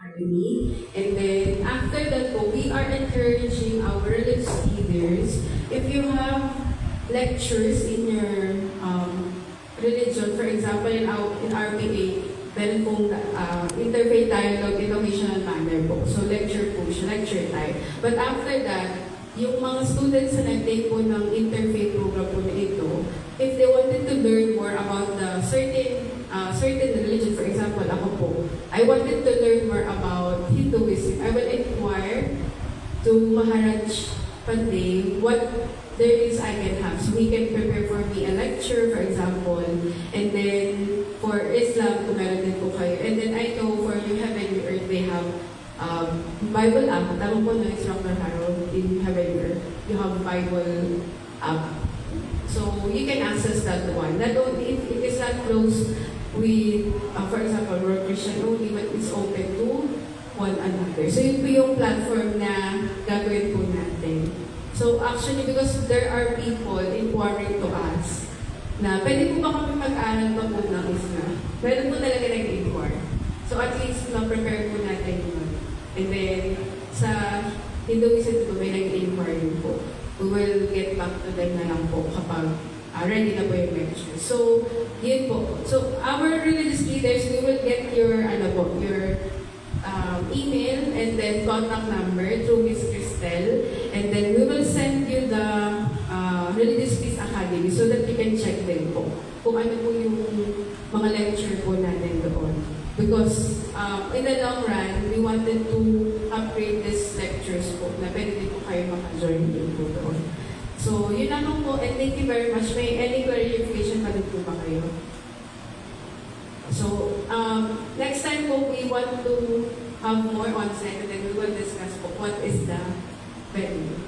Academy. And then after that po, we are encouraging our religious leaders, if you have lectures in your religion, for example, in RPA, meron pong interfaith dialogue educational manner po. So lecture po siya, lecture time. But after that, yung mga students na nag-take po ng interfaith program po na ito, if they wanted to learn more about the certain religion, for example, ako po, I wanted to learn more about Hinduism. I will inquire to Maharaj Pandey what there is I can have. So he can prepare for me a lecture, for example, and then for Islam, kung meron din po kayo. And then I know for New Heaven, New Earth, they have Bible app. Tama po na Instructor Harold, in Heaven, New Earth, you have Bible app. So you can access that one. Not only, it is not close with, for example, we're Christian only, but it's open to one another. So yun po yung platform na gagawin po natin. So actually, because there are people inquiring to us na pwede po ba kami mag-aral pa po ng Islam? Meron po talaga nag-inquire. So at least na-prepare po natin yun. And then sa Hinduism po may nag-inquire po. We will get back to them na lang po kapag ready na po yung lecture. So yun po. So our religious leaders, we will get your your email and then contact number through Miss Cristel, and then we will send you the Religious Peace Academy so that you can check din po kung ano po yung mga lecture po natin doon. Because in the long run, we wanted to upgrade these lectures po na pwede din po kayo maka-join din po doon. So yun lang po, and thank you very much. May any clarification pa din po ba kayo? So, next time po, we want to have more on-site and then we will discuss po what is the venue.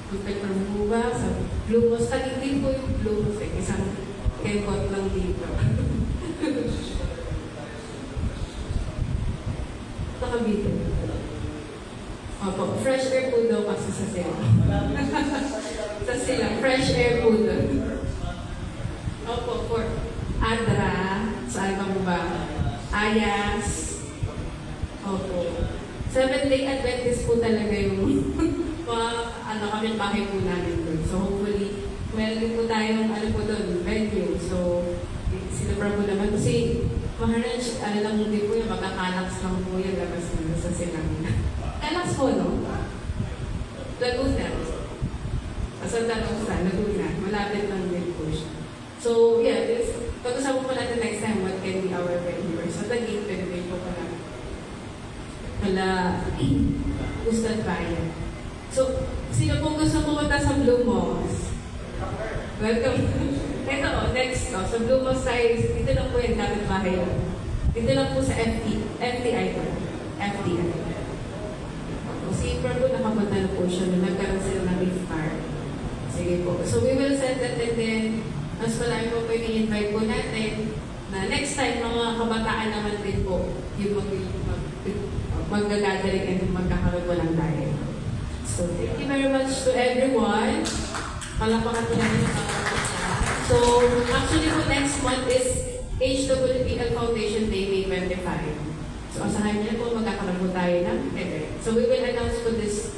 Punta mo ba sa Blumos? Taligin po yung Blumos eh. Isang kembot lang dito. Nakabito. Opo, fresh air po daw kasi sa sila. Sa sila, fresh air po daw. Opo, for Adra, saan ka mo ba? Ayas. Opo. Seventh-day Adventist po talaga yung kami bahay po namin doon. So hopefully, meron po tayong po doon, venue. So, sinubra po naman. Kasi, Maharaj, lang hindi po yung magkakalaks lang po yung labas nila sa silang. Kalaks po, no? Laguna. Santa Rosa, Laguna. Malapit lang din po siya. So, yeah, pag-usapan po natin next time what can be our venue. So, Taguig, pwede po pala. Ustad Bayan. So, sino pong gusto pumunta sa Blumos? Welcome. Ito, next, sa Blumos tayo, dito lang po yung dapat bahay. Dito lang po sa FTI po. FTI. Si Prabhu nakapunta na po siya, nagkaroon sila ng iftar. Sige po. So, we will send that and then, mas marami po i-invite po natin na next time, mga kabataan naman din po, yung mag-gathering and magkakaroon po ng diet. So, thank you very much to everyone. Palapakan po natin ang mga. So, actually po next month is HWPL Foundation Day, May 25. So, asahan niyo po magkakaroon po tayo ng event. So, we will announce po this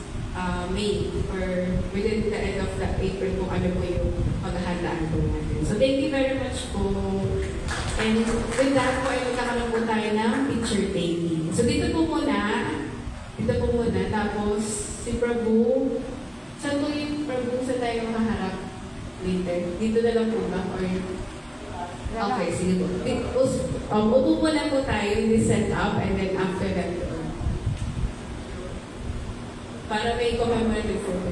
May or within the end of the April po ano po yung paghahandaan po natin. So, thank you very much po. And with that po ay magkakaroon po tayo ng picture taking. So, dito po muna. Tapos, si Prabhu, saan po yung Prabhu sa tayo makaharap later? Dito na lang po ba? Or, okay, sige po. Upo po lang po tayo in this setup and then after that, para may commemorative photo.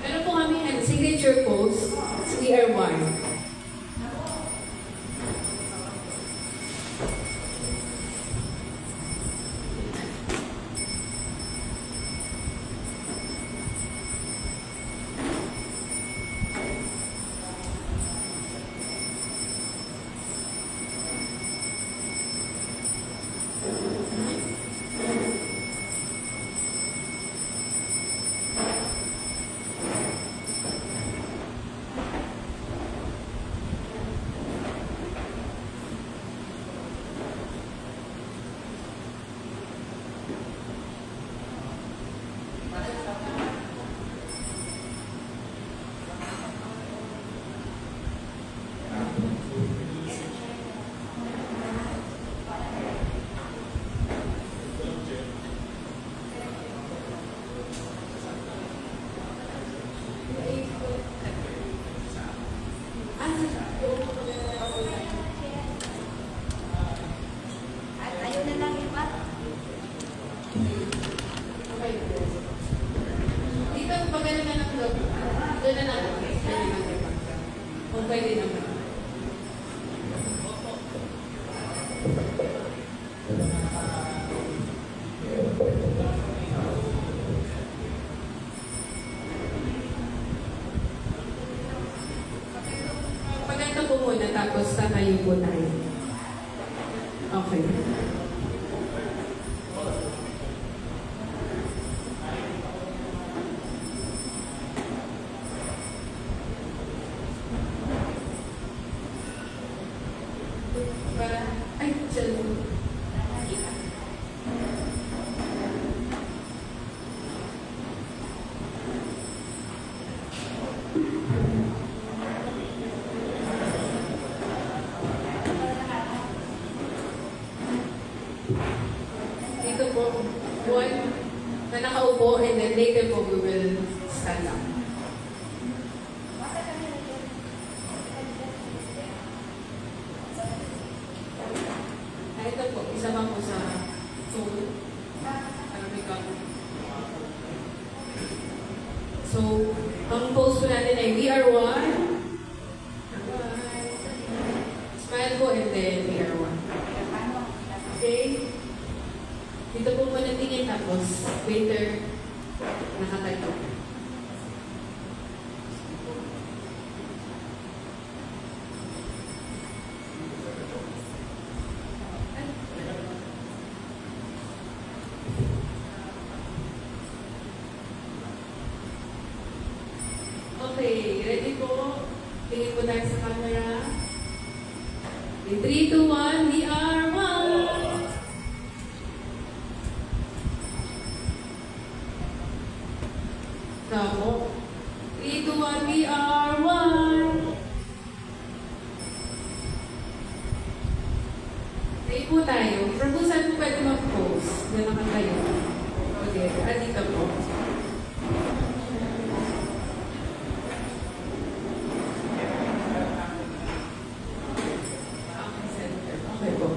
Meron po kami signature pose, CR1. muna, tapos tatayo po tayo. Okay. Ay, cellphone. Dito po, one na nakaupo, and then later po we will stand up. Ito po, isa pa po sa phone. So, ang pose po natin ay we are one. Smile po, and then we are one. Okay? Dito po muna tingin, tapos waiter nakatayo. Okay, ready po? Tingin po tayo sa camera. In 3, 2, 1, we are one! Tamo. 3, 2, 1, we are one! Tayo po tayo. From kung saan po pwede mag-pose na nakatayo. Okay, dito po. Okay po.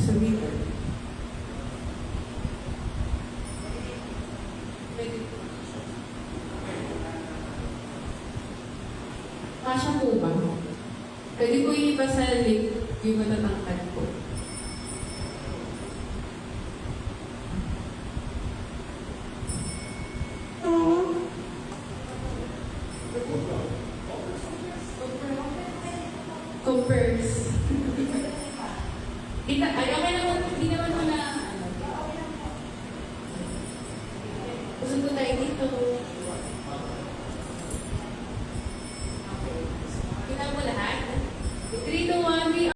So, dito. Kasya po ba? Pwede po yung iba sa lip yung matatangkad po. Compares. Ay, okay naman. Hindi naman mo na, gusto ko tayo dito.